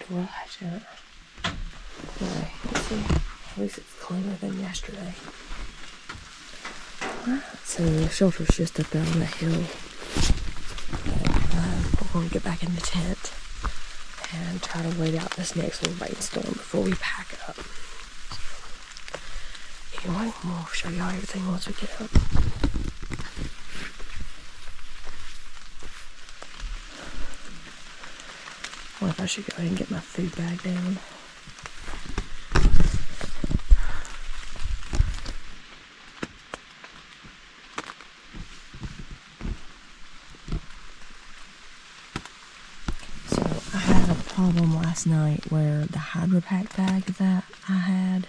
garage yet. Anyway, let's see. At least it's cleaner than yesterday. So the shelter's just up there on the hill. We're going to get back in the tent and try to wait out this next little rainstorm before we pack up. Anyway, we'll show y'all everything once we get up. I wonder if I should go ahead and get my food bag down. Problem last night where the hydro pack bag that I had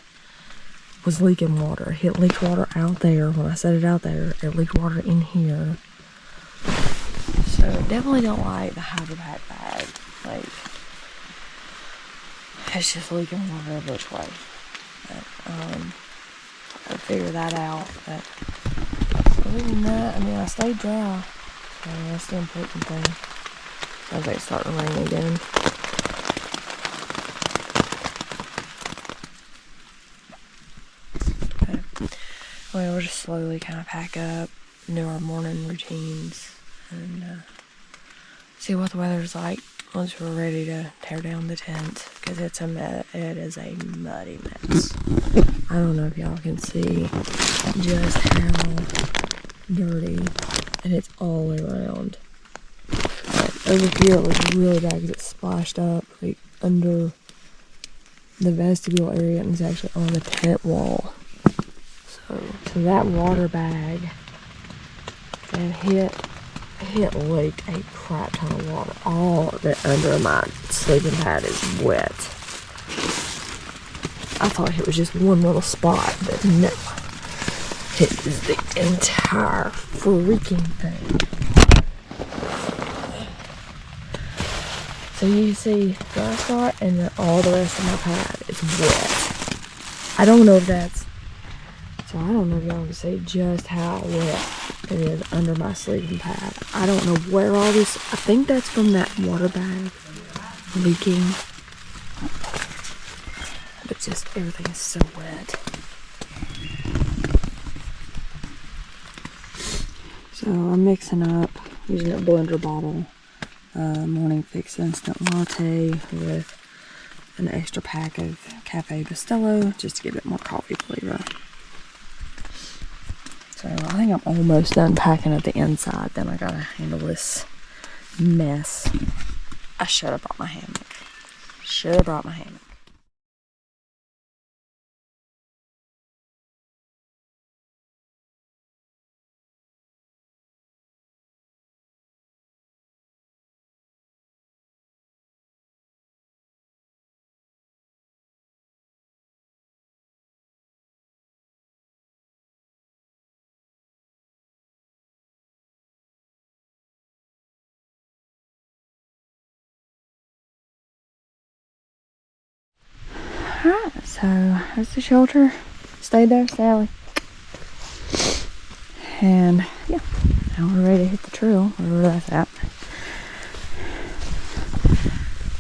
was leaking water. It leaked water out there. When I set it out there, it leaked water in here. So definitely don't like the hydro pack bag. Like, it's just leaking water every which way. But, I'll figure that out. But other than that, I mean, I stayed dry. So that's the important thing. Sounds like it's starting to rain again. Well, we'll just slowly kind of pack up, do our morning routines, and see what the weather's like once we're ready to tear down the tent, because it is a muddy mess. I don't know if y'all can see just how dirty, and it's all around. Over here it was really bad because it splashed up like under the vestibule area, and it's actually on the tent wall. So that water bag and it leaked a crap ton of water. All of it under my sleeping pad is wet. I thought it was just one little spot, but no. It is the entire freaking thing. So you see dry spot, and then all the rest of my pad is wet. I don't know if that's... So I don't know if y'all can see just how wet it is under my sleeping pad. I don't know where all this... I think that's from that water bag leaking. But just everything is so wet. So I'm mixing up, using a blender bottle, morning fix instant latte with an extra pack of Cafe Bustelo, just to give it more coffee flavor. So I think I'm almost done packing at the inside. Then I gotta handle this mess. I should have brought my hammock. Should have brought my hammock. Alright, so that's the shelter. Stayed there, Sally. And yeah, now we're ready to hit the trail, wherever that's at.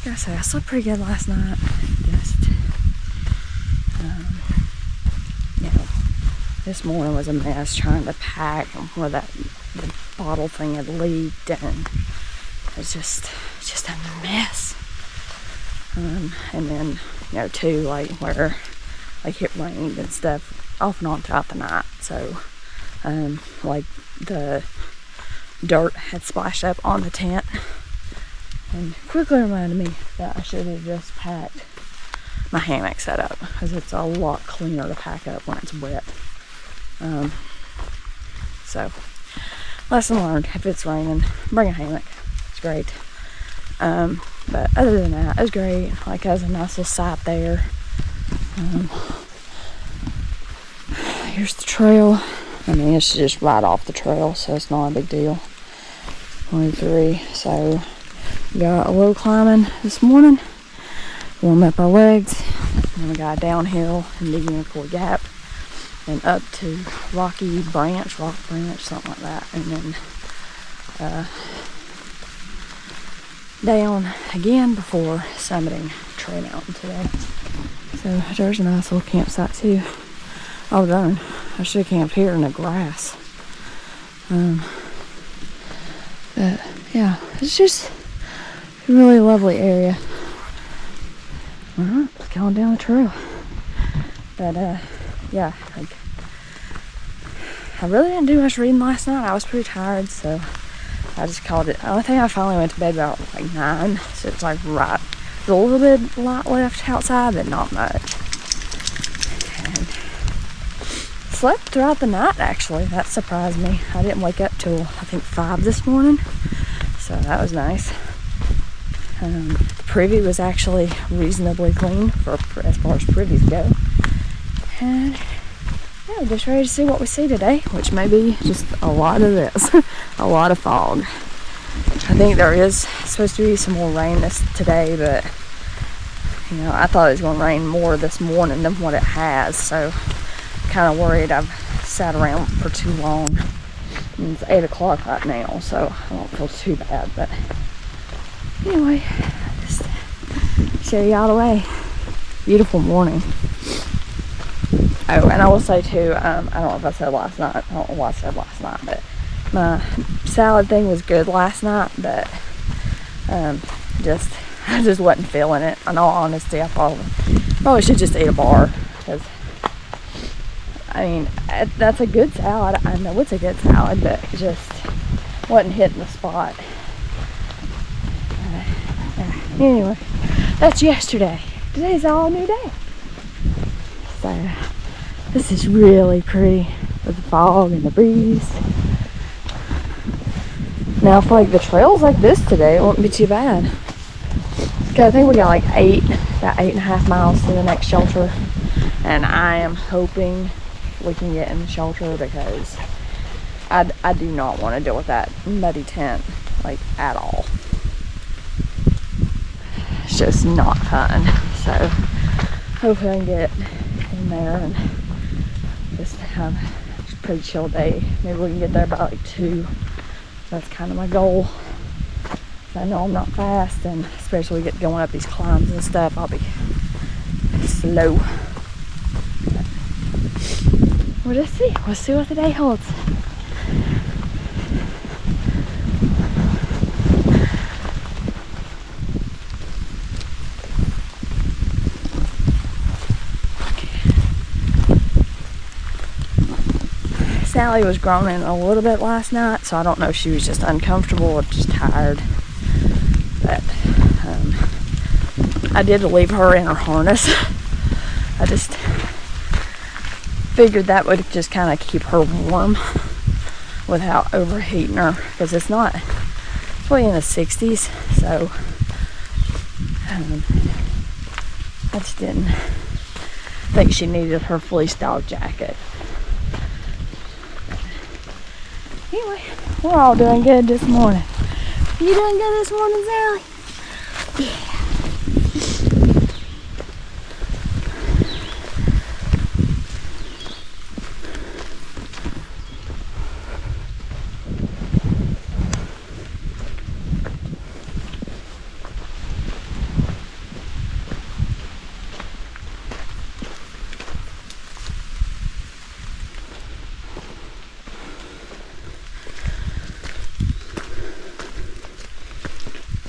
Gotta say, I slept pretty good last night. Just, you know, this morning was a mess trying to pack where the bottle thing had leaked, and it's just a mess. And then, you know, too, like where like it rained and stuff off and on throughout the night. So, like the dirt had splashed up on the tent, and quickly reminded me that I should have just packed my hammock set up, because it's a lot cleaner to pack up when it's wet. So, lesson learned: if it's raining, bring a hammock. It's great. But other than that, it was great. Like, there's a nice little site there. Here's the trail. I mean, it's just right off the trail, so it's not a big deal. 23. So, got a little climbing this morning. Warm up our legs. Then we got downhill in the Unicoi Gap and up to rock branch, something like that. And then down again before summiting Trey Mountain today. So there's a nice little campsite too. Oh darn, I should have camped here in the grass. But yeah, it's just a really lovely area. Alright, let's go on down the trail. But yeah, like, I really didn't do much reading last night. I was pretty tired, so I just called it. I think I finally went to bed about like 9, so it's like right. There's a little bit of light left outside, but not much. And slept throughout the night, actually. That surprised me. I didn't wake up till I think 5 this morning, so that was nice. The privy was actually reasonably clean for as far as privies go. And yeah, we're just ready to see what we see today, which may be just a lot of this. A lot of fog. I think there is supposed to be some more rain today, but you know, I thought it was going to rain more this morning than what it has, so I'm kind of worried I've sat around for too long. And it's 8 o'clock right now, so I don't feel too bad, but anyway, just show you all the way. Beautiful morning. Oh, and I will say too, I don't know if I said last night, I don't know what I said last night, but my salad thing was good last night, but I just wasn't feeling it. In all honesty, I probably should just eat a bar, because I mean, that's a good salad. I know it's a good salad, but it just wasn't hitting the spot. Anyway, that's yesterday. Today's a all new day. So this is really pretty with the fog and the breeze. Now, if like the trails like this today, it won't be too bad. Cause I think we got like about 8.5 miles to the next shelter, and I am hoping we can get in the shelter, because I do not want to deal with that muddy tent like at all. It's just not fun. So hopefully I can get in there and just have a pretty chill day. Maybe we can get there by like 2. That's kind of my goal. I know I'm not fast, and especially get going up these climbs and stuff, I'll be slow. But we'll just see. We'll see what the day holds. Sally was groaning a little bit last night, so I don't know if she was just uncomfortable or just tired. But I did leave her in her harness. I just figured that would just kind of keep her warm without overheating her, because it's really in the 60s, so I just didn't think she needed her fleece dog jacket. Anyway, we're all doing good this morning. You doing good this morning, Sally? Yeah.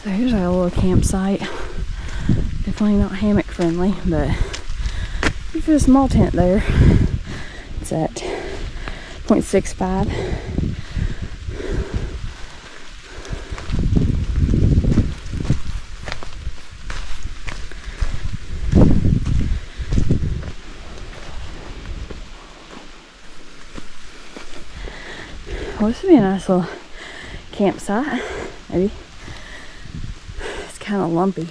So here's our little campsite. Definitely not hammock friendly, but we put a small tent there. It's at 0.65. Well, this would be a nice little campsite, maybe. Kind of lumpy.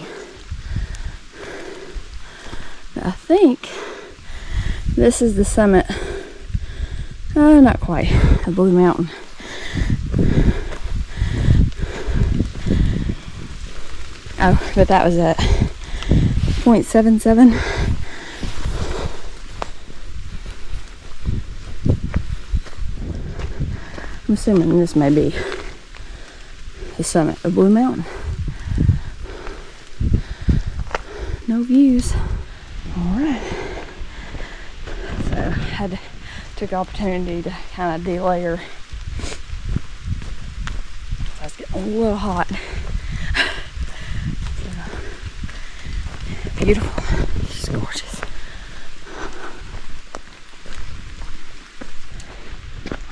I think this is the summit. Not quite. The Blue Mountain. Oh, but that was at 0.77. I'm assuming this may be the summit of Blue Mountain. No views. Alright. So took the opportunity to kind of delayer. So it's getting a little hot. So, beautiful. Just gorgeous.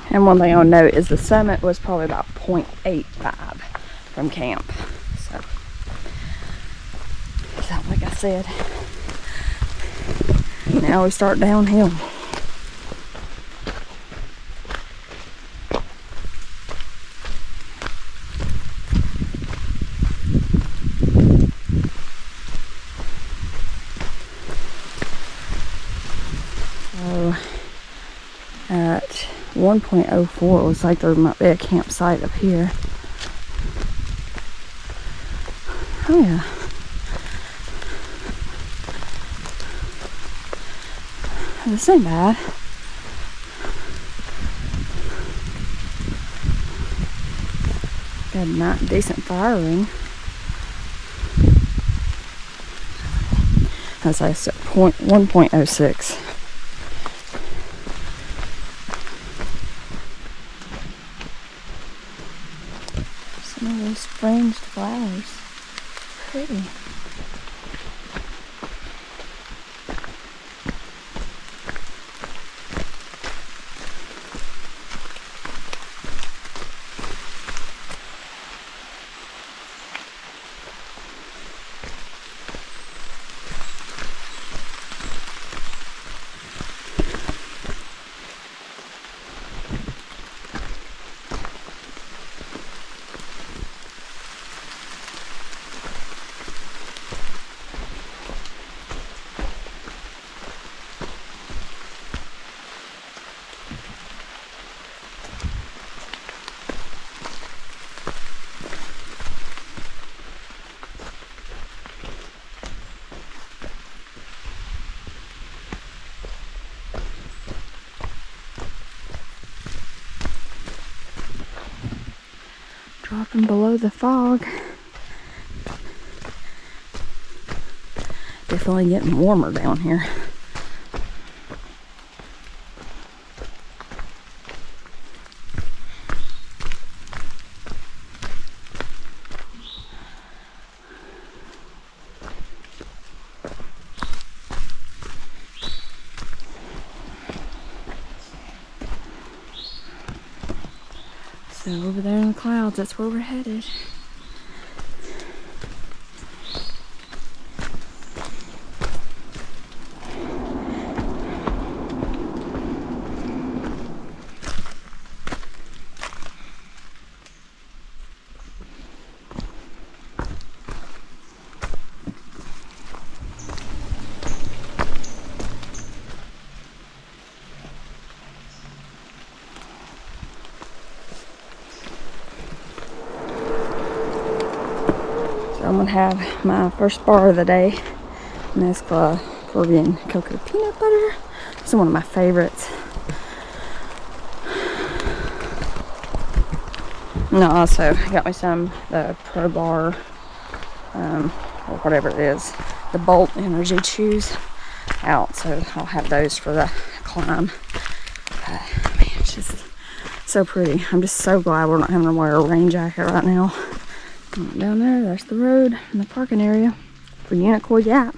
And one thing I'll note is the summit was probably about 0.85 from camp. So like I said, now we start downhill. So at 1.04, it looks like there might be a campsite up here. Oh yeah. This ain't bad. Got a not decent fire ring. As I said, 1.06. Some of those fringed flowers. Pretty. Dropping below the fog. Definitely getting warmer down here. So over there in the clouds, that's where we're headed. I'm gonna have my first bar of the day, and that's Peruvian cocoa peanut butter. It's one of my favorites. And I also got me some the Pro Bar, or whatever it is, the Bolt Energy Chews out. So I'll have those for the climb. Man, it's just so pretty. I'm just so glad we're not having to wear a rain jacket right now. Down there, there's the road and the parking area for Unicoi Gap.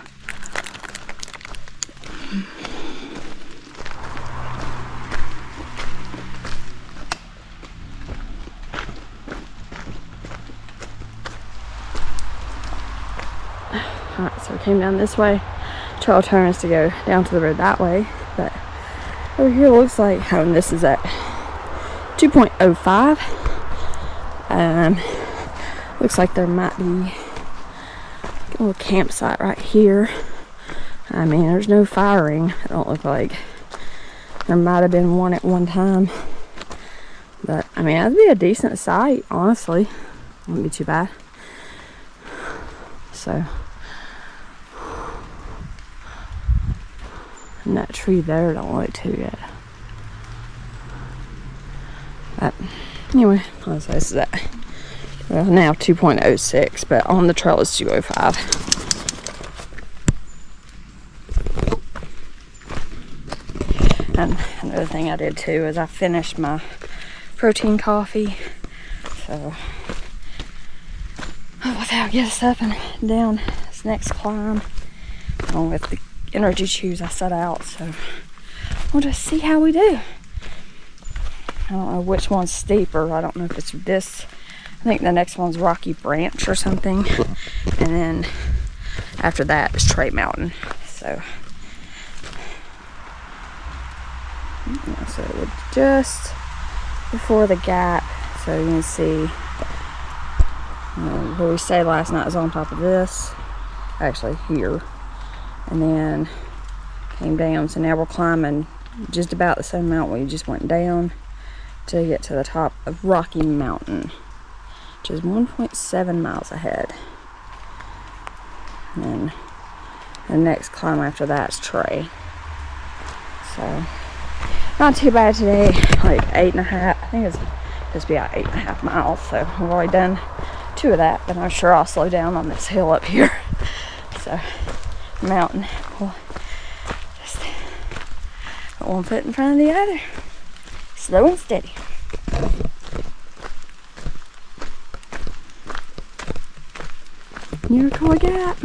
Alright, so we came down this way. Trail turns to go down to the road that way, but over here looks like, oh, and this is at 2.05. Looks like there might be a little campsite right here. I mean, there's no firing. It don't look like. There might have been one at one time. But, I mean, that'd be a decent site, honestly. Wouldn't be too bad. So. And that tree there don't look too good. But, anyway, this is that. Well, now 2.06, but on the trail is 2.05. And another thing I did too is I finished my protein coffee. So without getting stuff and down this next climb, along with the energy chews I set out. So we'll just see how we do. I don't know which one's steeper. I don't know if it's this. I think the next one's Rocky Branch or something. And then after that is Trey Mountain. So we're just before the gap. So you can see where we stayed last night is on top of this. Actually here. And then came down. So now we're climbing just about the same mountain we just went down to get to the top of Rocky Mountain, which is 1.7 miles ahead. And then the next climb after that is Trey. So not too bad today, like 8.5, I think it's supposed to be about 8.5 miles. So we've already done 2 of that, but I'm sure I'll slow down on this hill up here. So mountain, we'll just put one foot in front of the other, slow and steady. Unicoi Gap.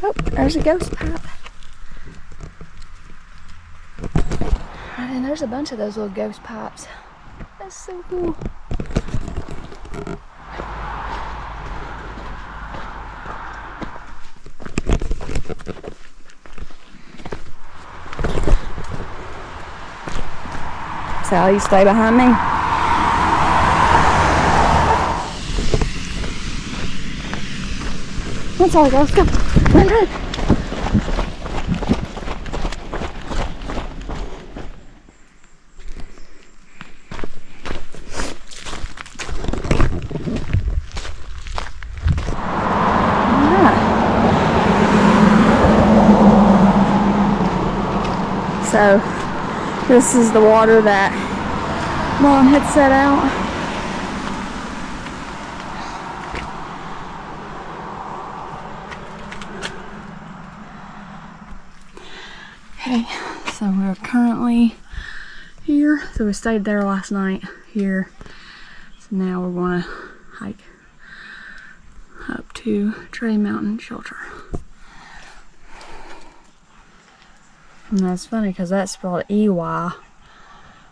Oh, there's a ghost pipe. And there's a bunch of those little ghost pipes. That's so cool. Sally, you stay behind me. That's all, girls. Go. Run, run. So this is the water that Mom had set out. Okay, so we're currently here. So we stayed there last night here. So now we're going to hike up to Trey Mountain Shelter. And that's funny because that's spelled E-Y.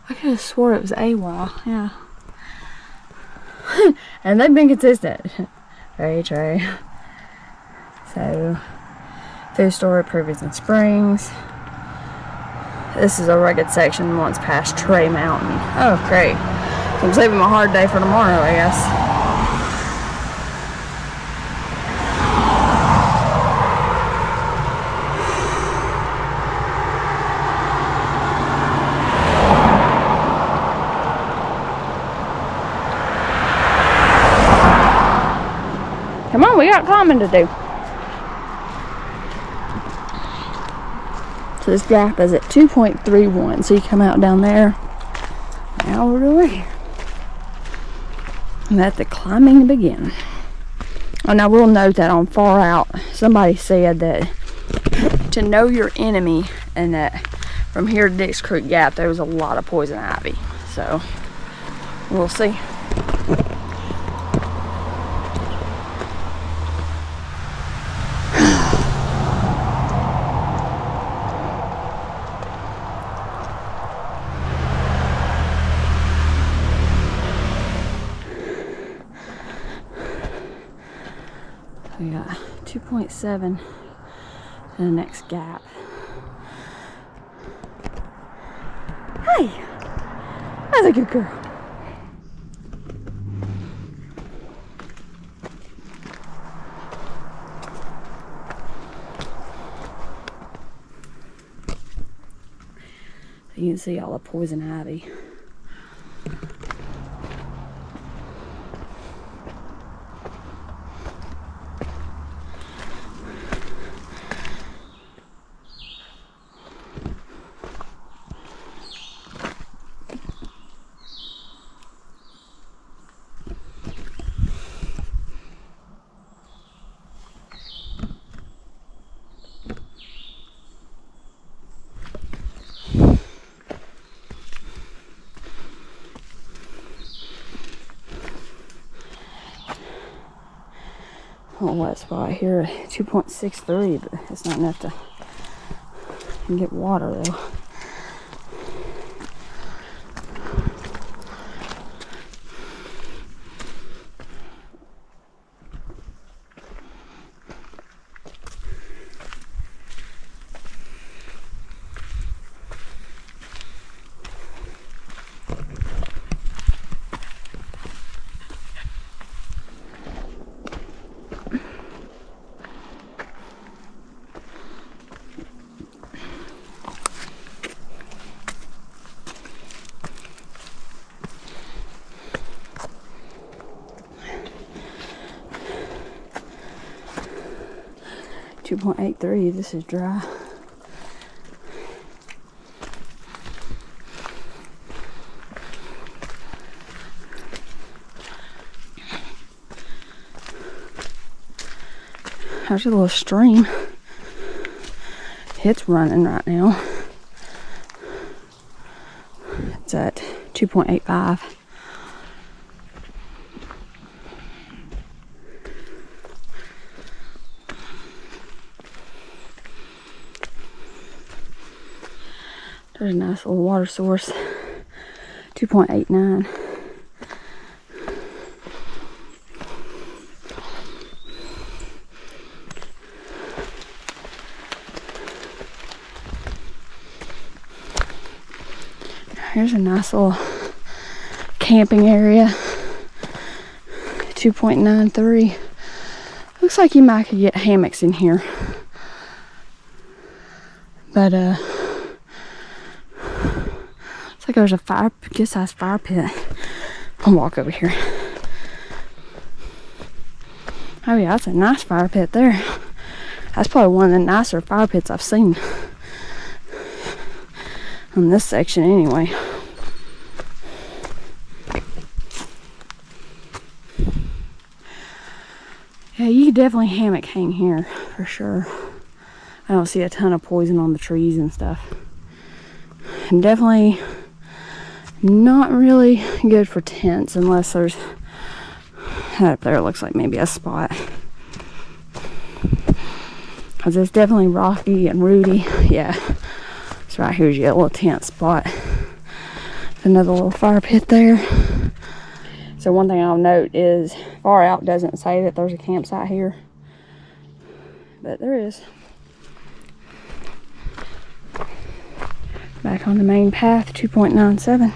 I could have swore it was A-Y, yeah. And they've been consistent. Very true. So, food store, Provision Springs. This is a rugged section once past Trey Mountain. Oh, great. So I'm saving my hard day for tomorrow, I guess. Come on, we got climbing to do. So this gap is at 2.31. So you come out down there. Now we're over here. And let the climbing begin. And I will note that on far out, somebody said that to know your enemy, and that from here to Dix Creek Gap there was a lot of poison ivy. So we'll see. We got 2.7 to the next gap. Hey, that's a good girl. You can see all the poison ivy. little wet spot here at 2.63, but it's not enough to get water though. .83, this is dry. There's a little stream. It's running right now. It's at 2.85. There's a nice little water source, 2.89. Here's a nice little camping area, 2.93. Looks like you might could get hammocks in here, but like there's a good sized fire pit. I'll walk over here. Oh yeah, that's a nice fire pit there. That's probably one of the nicer fire pits I've seen in this section anyway. Yeah, you could definitely hammock hang here for sure. I don't see a ton of poison on the trees and stuff. And definitely not really good for tents unless there's that up there looks like maybe a spot, because it's definitely rocky and rooty. Yeah, it's right here's your little tent spot. Another little fire pit there. So one thing I'll note is far out doesn't say that there's a campsite here, but there is. Back on the main path, 2.97.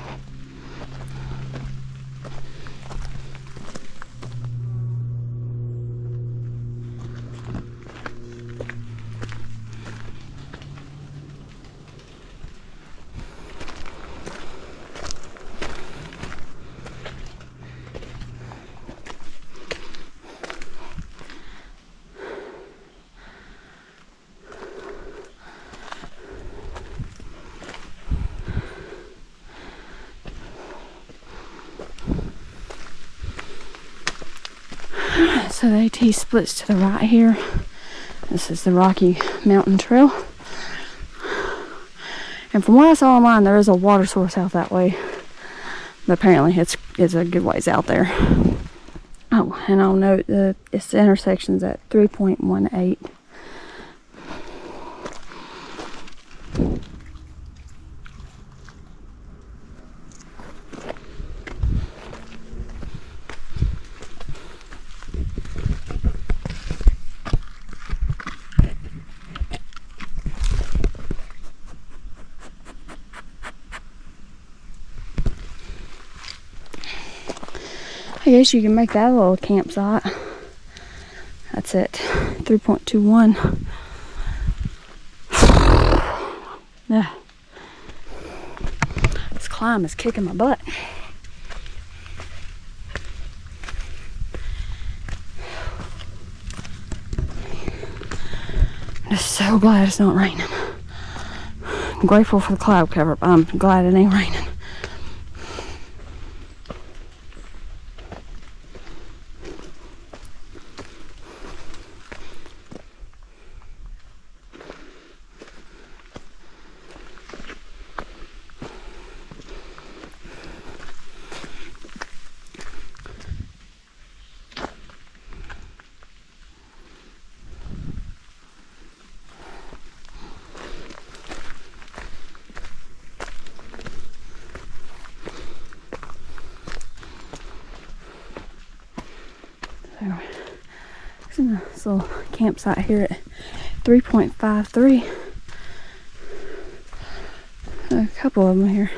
So the AT splits to the right here. This is the Rocky Mountain Trail. And from what I saw online, there is a water source out that way. But apparently it's a good ways out there. Oh, and I'll note that its intersection's at 3.18. I guess you can make that a little campsite. That's it, 3.21. Yeah. This climb is kicking my butt. I'm just so glad it's not raining. I'm grateful for the cloud cover, but I'm glad it ain't raining. this little campsite here at 3.53. A couple of them here.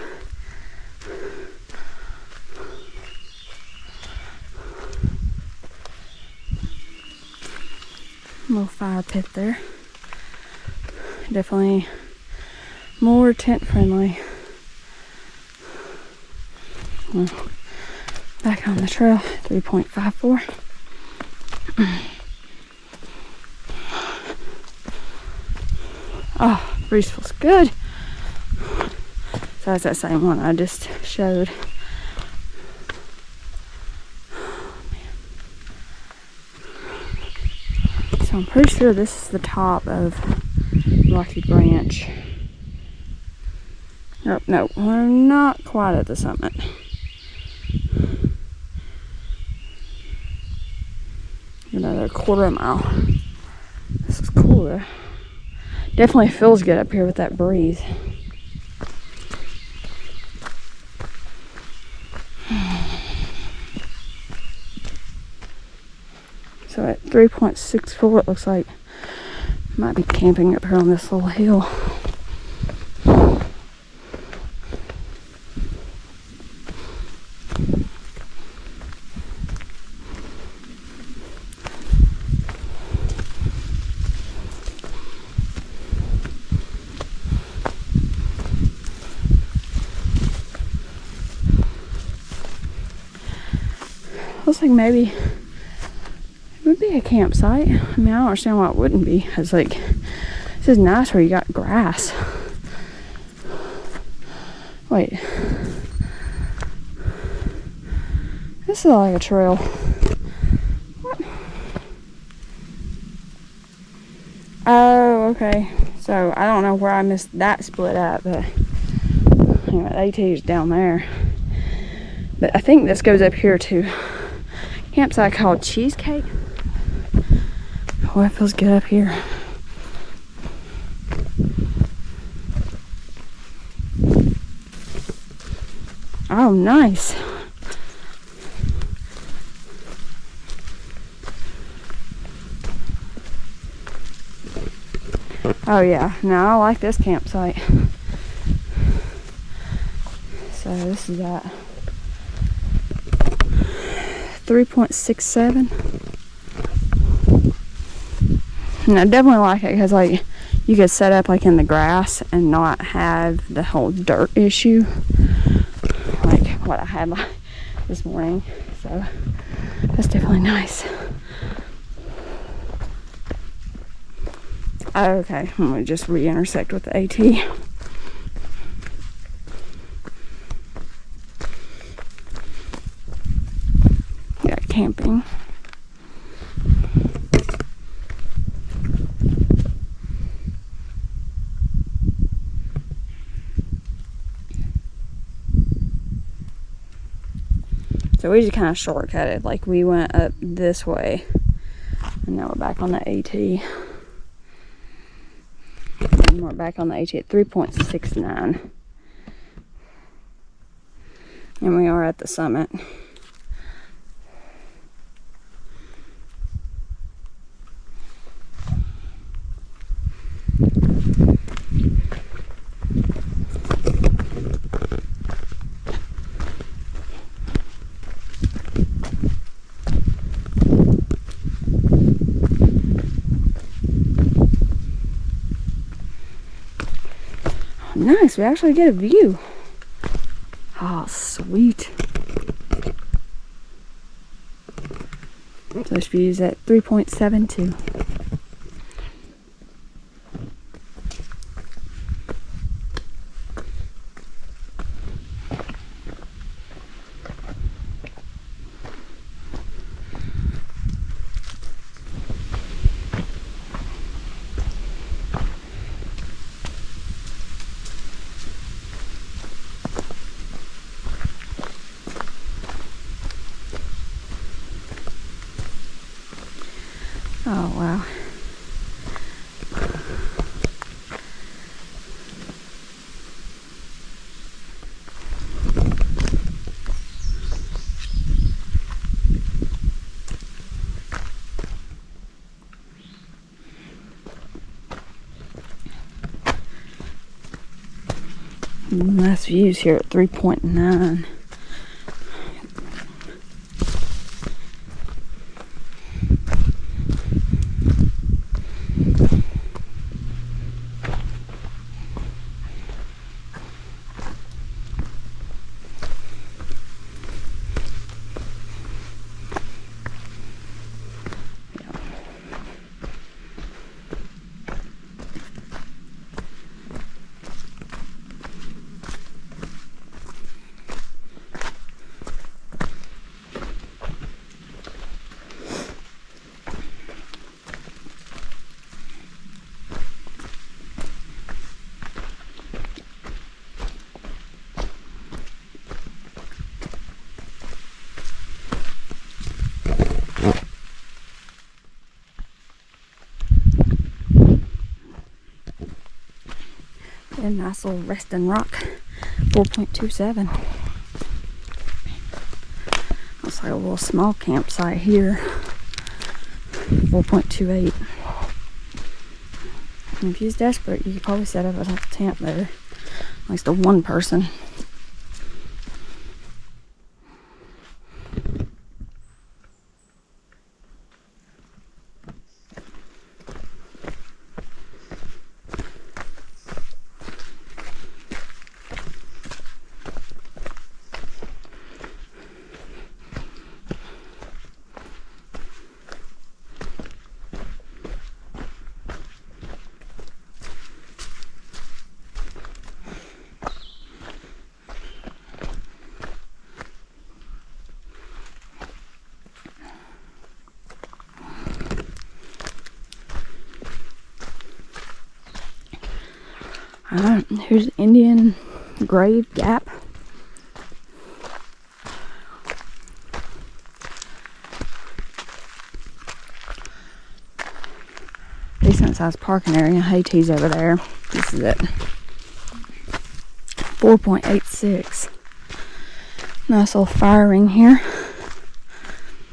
Little fire pit there. Definitely more tent friendly. Well, back on the trail, 3.54. Oh, breeze feels good. So that's that same one I just showed. So I'm pretty sure this is the top of Rocky Branch. Oh, no, we're not quite at the summit. Another quarter mile. This is cool though. Definitely feels good up here with that breeze. So at 3.64, it looks like might be camping up here on this little hill. Looks like maybe it would be a campsite. I mean, I don't understand why it wouldn't be. It's like, this is nice where you got grass. Wait. This is like a trail. What? Oh, okay. So, I don't know where I missed that split at, but anyway, AT is down there. But I think this goes up here to a campsite called Cheesecake. Oh, it feels good up here. Oh, nice. Oh yeah, no, I like this campsite. So this is at 3.67. And I definitely like it because like you could set up like in the grass and not have the whole dirt issue like what I had like this morning. So that's definitely nice. Okay, I'm gonna just re-intersect with the AT. Got camping. So we just kind of shortcutted, like we went up this way, and now we're back on the AT. And we're back on the AT at 3.69. And we are at the summit. Nice, we actually get a view. Oh, sweet. This view is at 3.72. Oh, wow. Nice views here at 3.9. A nice little resting rock, 4.27. Looks like a little small campsite here, 4.28. And if he's desperate, you could probably set up a tent there, at least a one person. Alright, here's Unicoi Gap. Decent sized parking area. Hatee's over there. This is it. 4.86. Nice little fire ring here.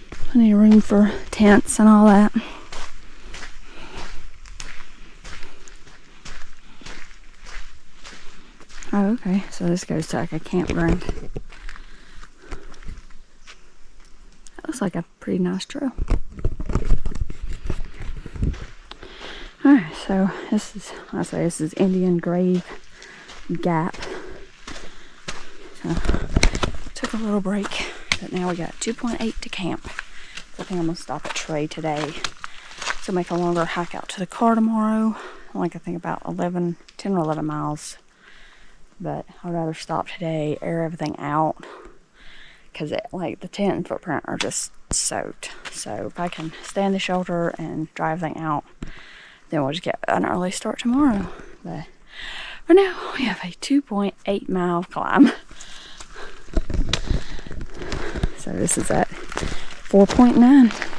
Plenty of room for tents and all that. Oh, okay. So this goes to like a campground. That looks like a pretty nice trail. Alright, so this is Unicoi Gap. So took a little break, but now we got 2.8 to camp. So I think I'm gonna stop at Trey today. So make a longer hike out to the car tomorrow. Like I think about 10 or 11 miles. But I'd rather stop today, air everything out, because like the tent and footprint are just soaked. So if I can stay in the shelter and dry everything out, then we'll just get an early start tomorrow. But for now, we have a 2.8 mile climb. So this is at 4.9.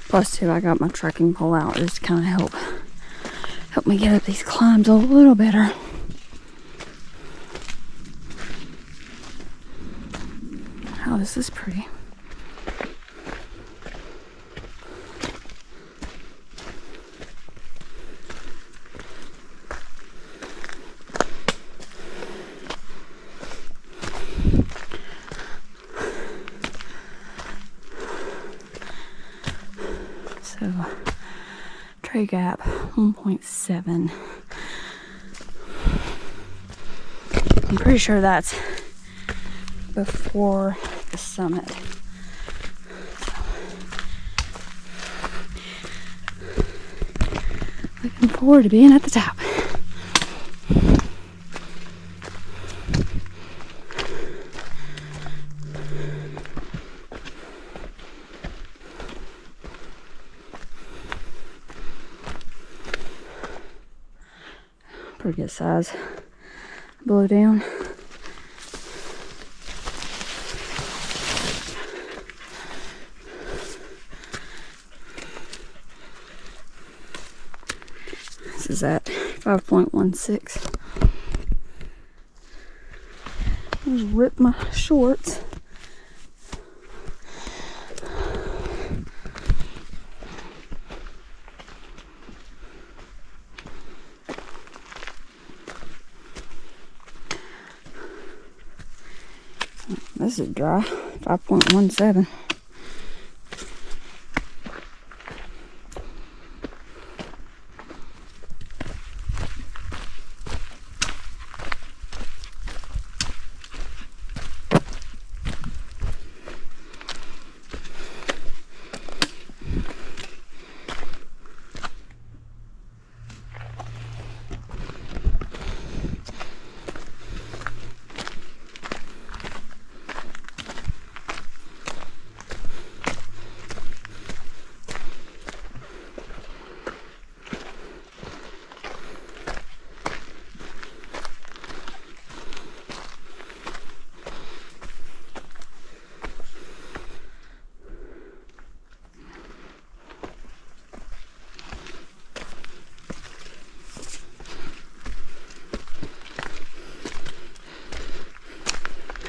Plus, too, I got my trekking pole out just to kind of help me get up these climbs a little better. Oh, this is pretty. So, Trey Gap 1.7. I'm pretty sure that's before the summit. So, looking forward to being at the top. Pretty good size. Blow down. This is at 5.16. Just rip my shorts. this is dry. 5.17.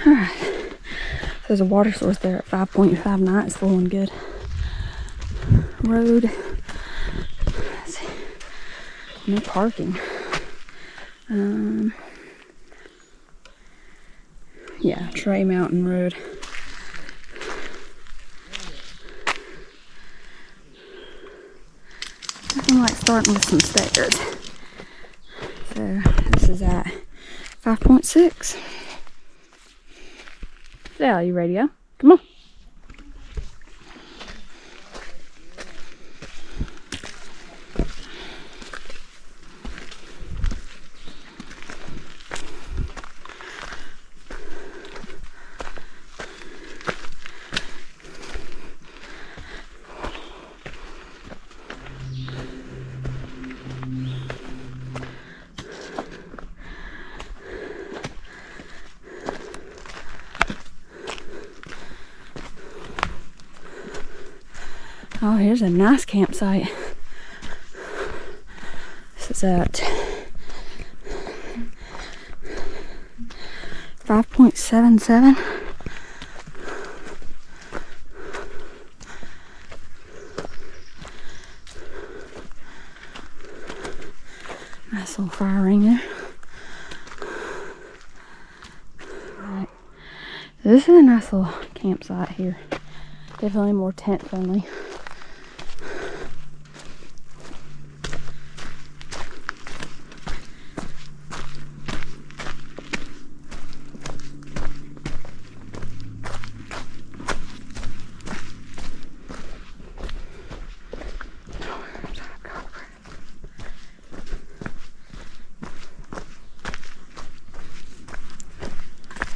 Alright, there's a water source there at 5.59. It's flowing good. Road. Let's see. No parking. Yeah, Trey Mountain Road. Nothing like starting with some stairs. So this is at 5.6. Are you ready? Come on. Oh, here's a nice campsite. This is at 5.77. Nice little fire ring there. Alright. This is a nice little campsite here. Definitely more tent friendly.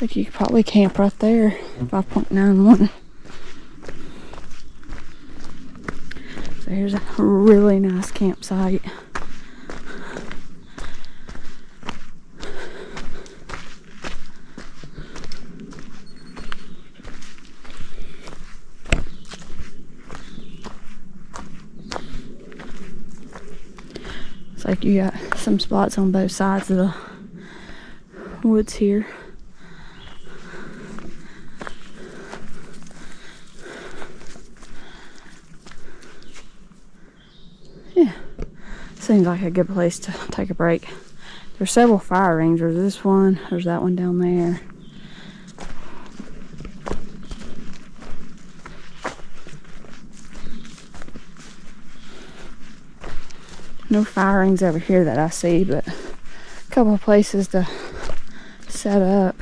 Like you could probably camp right there. 5.91. So here's a really nice campsite. It's like you got some spots on both sides of the woods here. Yeah, seems like a good place to take a break. There's several fire rings. There's this one, there's that one down there. No fire rings over here that I see, but a couple of places to set up.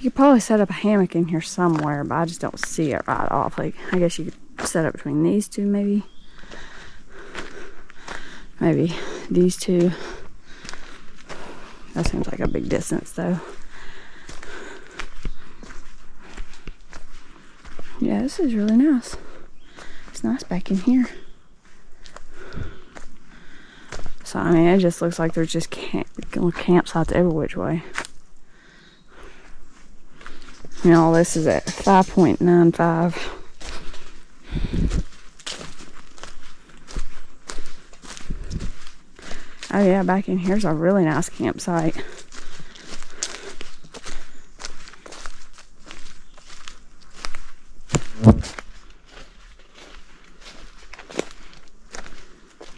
You could probably set up a hammock in here somewhere, but I just don't see it right off. Like, I guess you could set up between these two, maybe. Maybe these two. That seems like a big distance, though. Yeah, this is really nice. It's nice back in here. So, I mean, it just looks like there's just campsites every which way. You know, this is at 5.95. Oh yeah, back in here's a really nice campsite.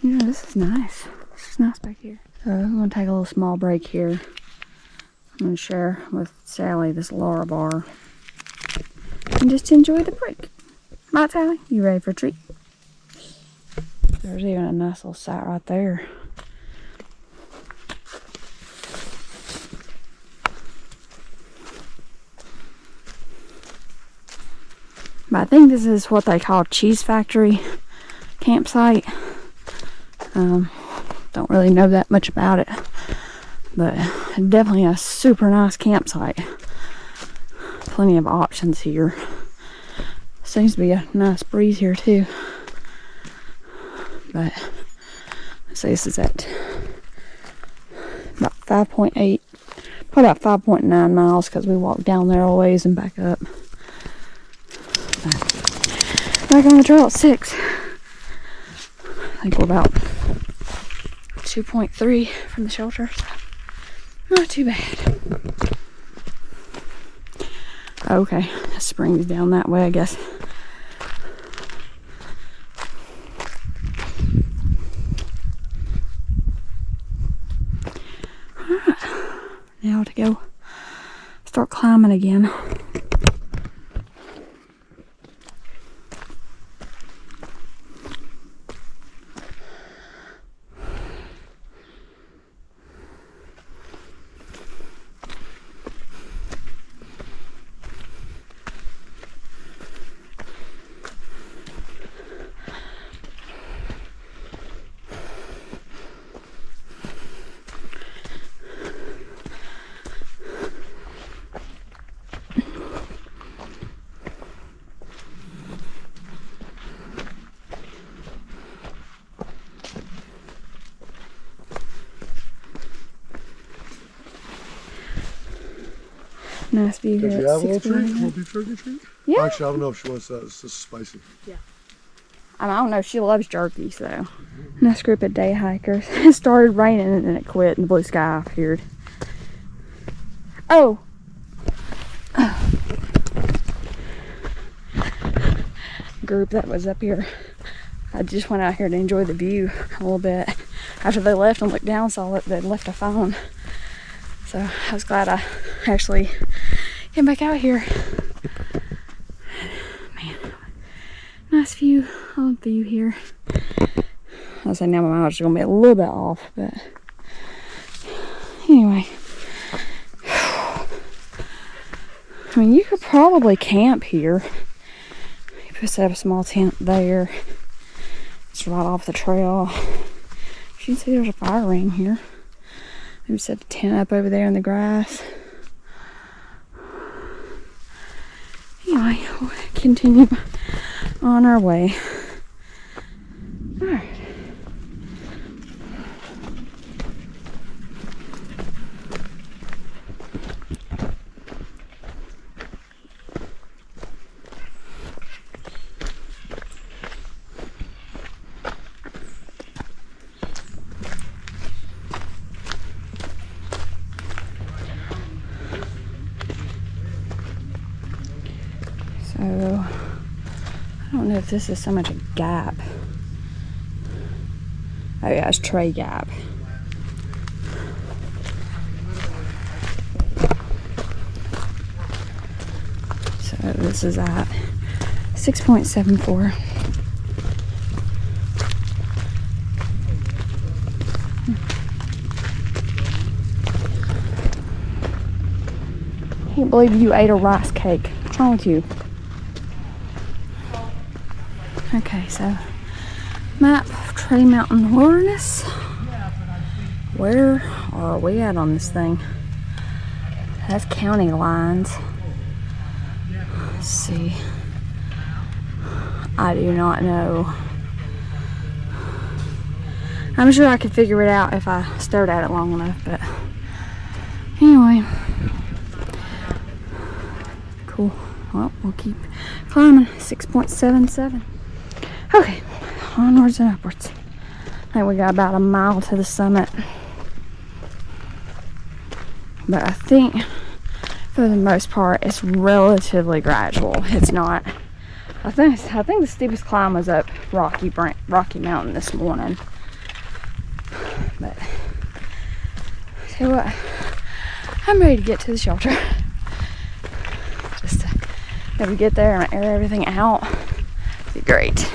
Yeah, this is nice. This is nice back here. So I'm gonna take a little small break here. and share with Sally this Laura bar. And just enjoy the break. Right, Sally? You ready for a treat? There's even a nice little site right there. But I think this is what they call Cheese Factory campsite. Don't really know that much about it, but definitely a super nice campsite. Plenty of options here. Seems to be a nice breeze here too. But let's see, this is at about 5.8, probably about 5.9 miles because we walked down there a ways and back up. Back on the trail at 6. I think we're about 2.3 from the shelter. Not too bad. Okay, the spring's down that way, I guess. Alright, now to go start climbing again. Nice view here. Did you have a little treat? Want beef jerky treat? Yeah. Actually, I don't know if she wants that. It's just spicy. Yeah. I don't know. She loves jerky, so. Nice group of day hikers. It started raining and then it quit and the blue sky appeared. Oh. Group that was up here. I just went out here to enjoy the view a little bit. After they left and looked down, saw that they'd left a phone. So I was glad I actually came back out here. Man, nice view. I love the view here. I was saying now my mileage is gonna be a little bit off, but anyway. I mean, you could probably camp here. You could set up a small tent there. It's right off the trail. You can see there's a fire ring here. Maybe set a tent up over there in the grass. Anyway, we'll continue on our way. Alright. So, I don't know if this is so much a gap. Oh yeah, it's Trey Gap. So this is at 6.74. Can't believe you ate a rice cake. What's wrong with you? Okay, so map of Trey Mountain Wilderness. Where are we at on this thing? That's county lines. Let's see. I do not know. I'm sure I could figure it out if I stared at it long enough, but anyway. Cool. Well, we'll keep climbing. 6.77. Okay, onwards and upwards. I think we got about a mile to the summit. But I think, for the most part, it's relatively gradual. It's not. I think the steepest climb was up Rocky Mountain this morning. But, tell you what, I'm ready to get to the shelter. Just maybe get there and air everything out. It'd be great.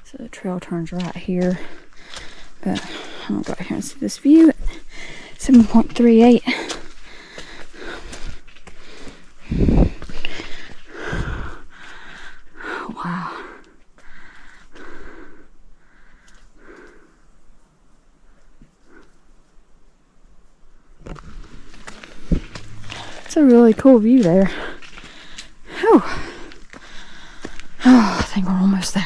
So the trail turns right here, but I'll go out here and see this view at 7.38. Wow. It's a really cool view there. Whew. Oh, I think we're almost there.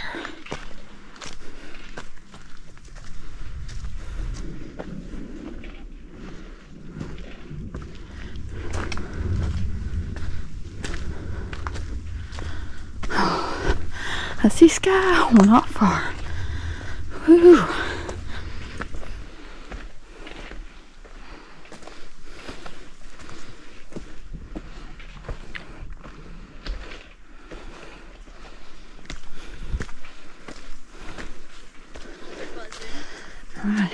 I see sky, we're not far. Woo. Alright,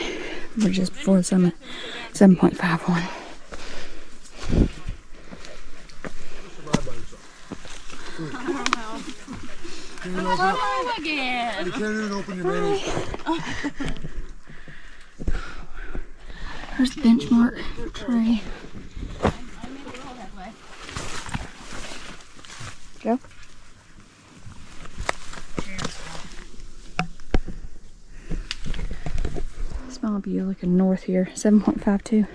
we're just before the summit, 7.51. Hello again. You can't even open your manual. There's the benchmark for Trey. Go. Small view looking north here, 7.52.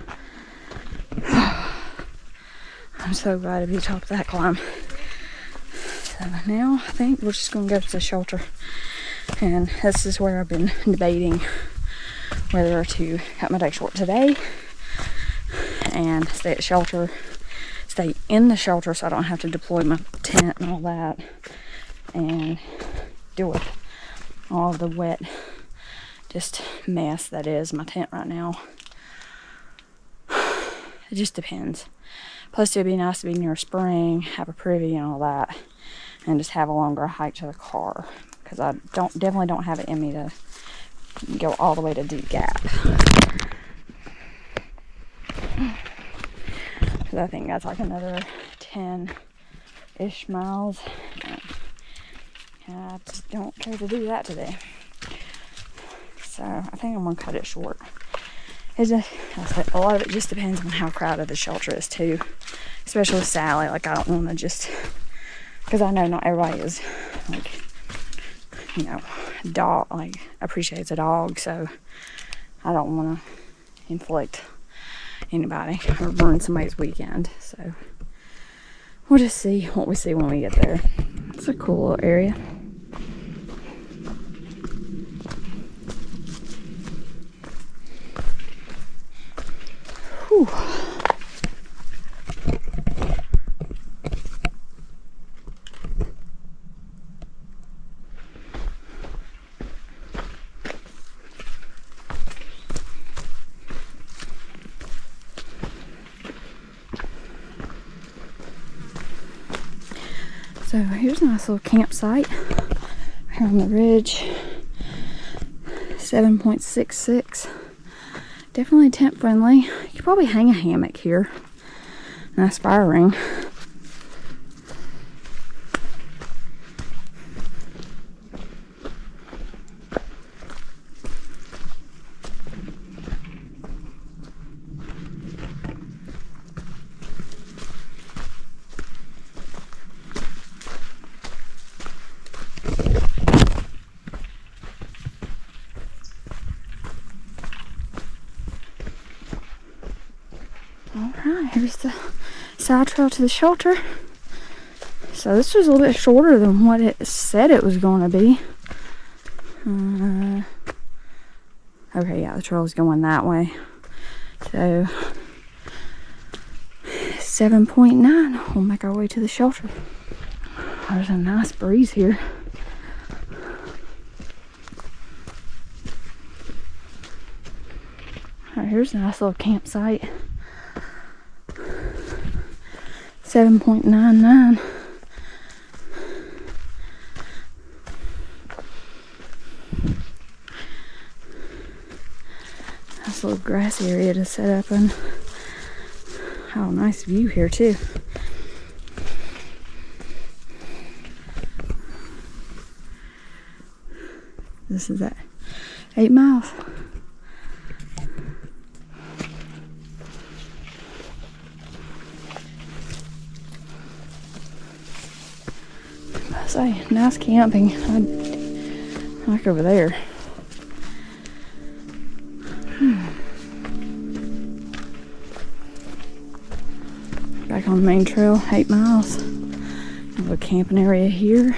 I'm so glad to be top of that climb. So now I think we're just going to go to the shelter, and this is where I've been debating whether to cut my day short today and stay at shelter, stay in the shelter so I don't have to deploy my tent and all that, and deal with all of the wet just mess that is my tent right now. It just depends. Plus it'd be nice to be near a spring, have a privy and all that, and just have a longer hike to the car, because I definitely don't have it in me to go all the way to Deep Gap. Because I think that's like another 10-ish miles, and I just don't care to do that today. So I think I'm gonna cut it short. It's just, a lot of it just depends on how crowded the shelter is too, especially with Sally. Like, I don't want to just, because I know not everybody is like, you know, dog, like, appreciates a dog, so I don't want to inflict anybody or ruin somebody's weekend. So we'll just see what we see when we get there. It's a cool little area. Whew. So here's a nice little campsite here on the ridge. 7.66. Definitely tent friendly. You could probably hang a hammock here. Nice fire ring. Alright, here's the side trail to the shelter. So this was a little bit shorter than what it said it was going to be. Okay, yeah, the trail is going that way. So 7.9, we'll make our way to the shelter. There's a nice breeze here. Alright, here's a nice little campsite. 7.99. Nice little grass area to set up in. Oh, nice view here too. This is at 8 miles. Say, nice camping. I like over there. Back on the main trail, 8 miles. A little camping area here.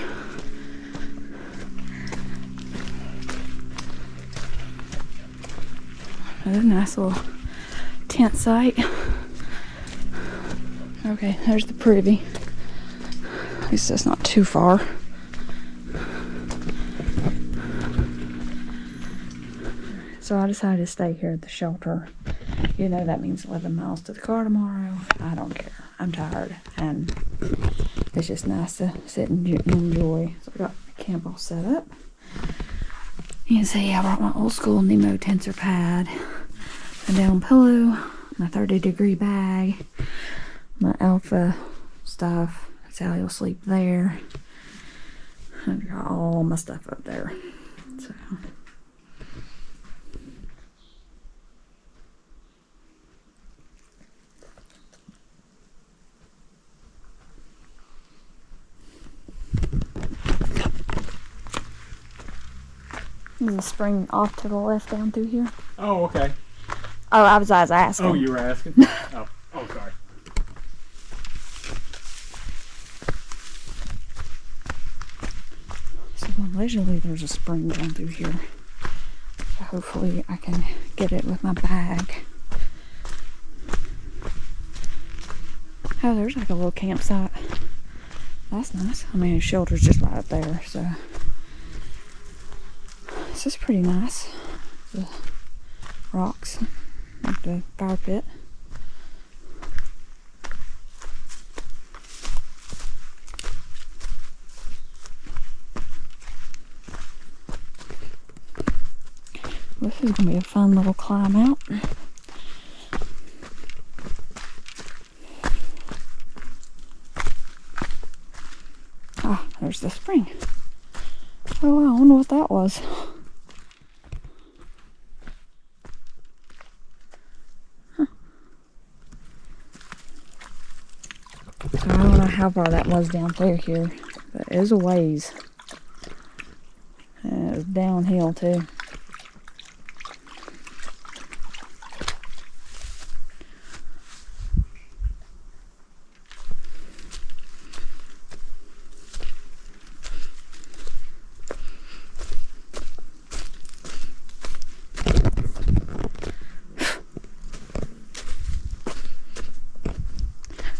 Another nice little tent site. Okay, there's the privy. At least that's not too far. So I decided to stay here at the shelter. You know, that means 11 miles to the car tomorrow. I don't care. I'm tired. And it's just nice to sit and enjoy. So I got my camp all set up. You can see I brought my old school Nemo tensor pad, a down pillow, my 30-degree bag, my alpha stuff. Sally will sleep there. I've got all my stuff up there. So there's a spring off to the left down through here. Oh, okay. Oh, I was asking. Oh, you were asking? Oh, sorry. So allegedly there's a spring down through here. So hopefully I can get it with my bag. Oh, there's like a little campsite. That's nice. I mean, the shelter's just right up there, so this is pretty nice. The rocks, like the fire pit. This is going to be a fun little climb out. Ah, there's the spring. Oh, I wonder what that was. Huh. I don't know how far that was down through here, but it was a ways. And it was downhill too.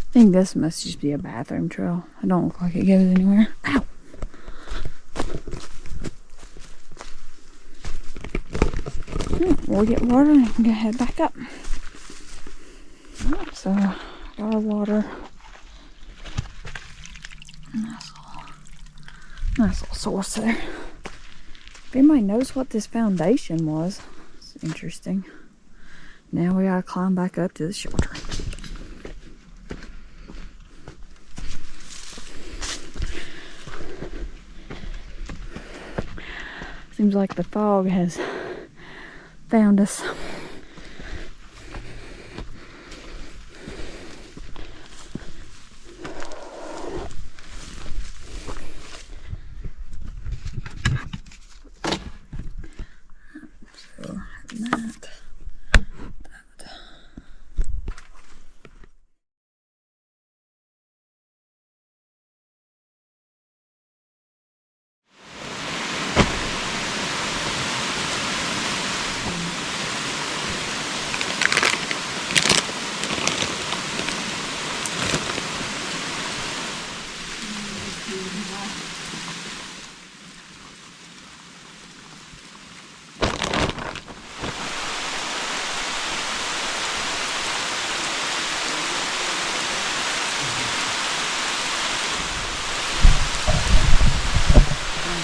I think this must just be a bathroom trail. It don't look like it goes anywhere. Ow! We'll get water and we can head back up. Alright, so got our water. Nice little Nice little source there. If anybody knows what this foundation was, it's interesting. Now we gotta climb back up to the shelter. Seems like the fog has found us. So, that.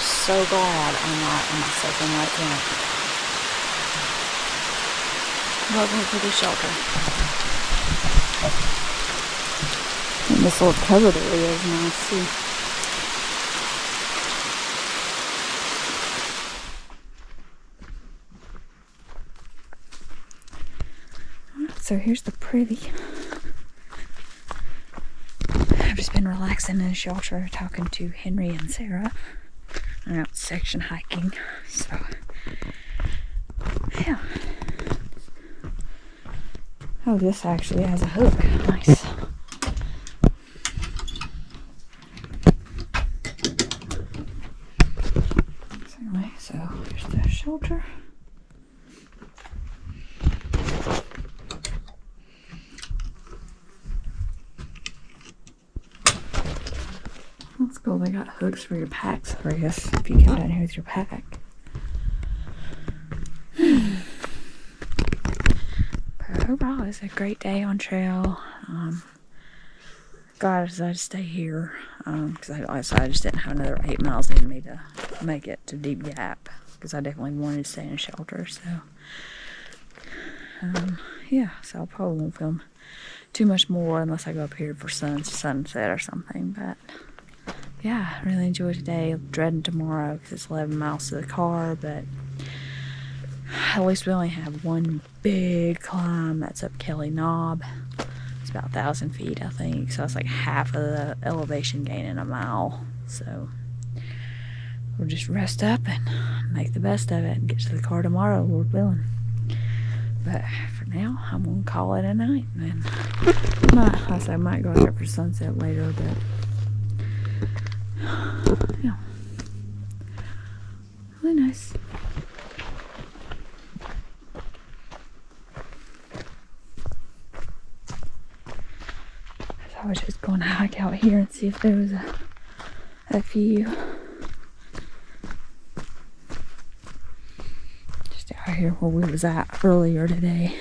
So glad I'm not in my second light camp. Welcome to the shelter. And this little covered area is nice too. Alright, so here's the pretty. I've just been relaxing in the shelter talking to Henry and Sarah. I'm out section hiking, so yeah. Oh, this actually has a hook. Nice. So anyway, so here's the shelter. That's cool. They got hooks for your packs, I guess, if you come down here with your pack. But overall, it's a great day on trail. Glad I decided to stay here because I just didn't have another 8 miles in me to make it to Deep Gap because I definitely wanted to stay in a shelter. So, yeah, so I probably won't film too much more unless I go up here for sunset or something. But yeah, I really enjoyed today. Dreading tomorrow because it's 11 miles to the car, but at least we only have one big climb. That's up Kelly Knob. It's about 1,000 feet, I think. So it's like half of the elevation gain in a mile. So we'll just rest up and make the best of it and get to the car tomorrow, Lord willing. But for now, I'm gonna call it a night. And I might go out there for sunset later, but yeah, really nice. So I was just going to hike out here and see if there was a few. Just out here where we was at earlier today.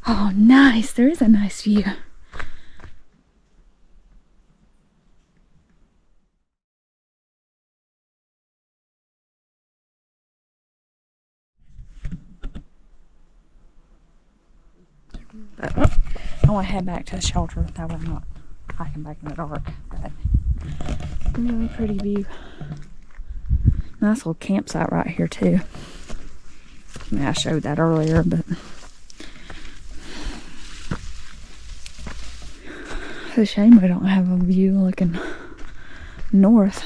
Oh, nice! There is a nice view. But I want to head back to the shelter. That way I'm not hiking back in the dark. But really pretty view. Nice little campsite right here too. I mean, I showed that earlier, but it's a shame we don't have a view looking north.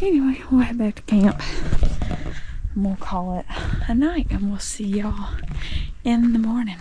Anyway, we'll head back to camp. And we'll call it a night, and we'll see y'all in the morning.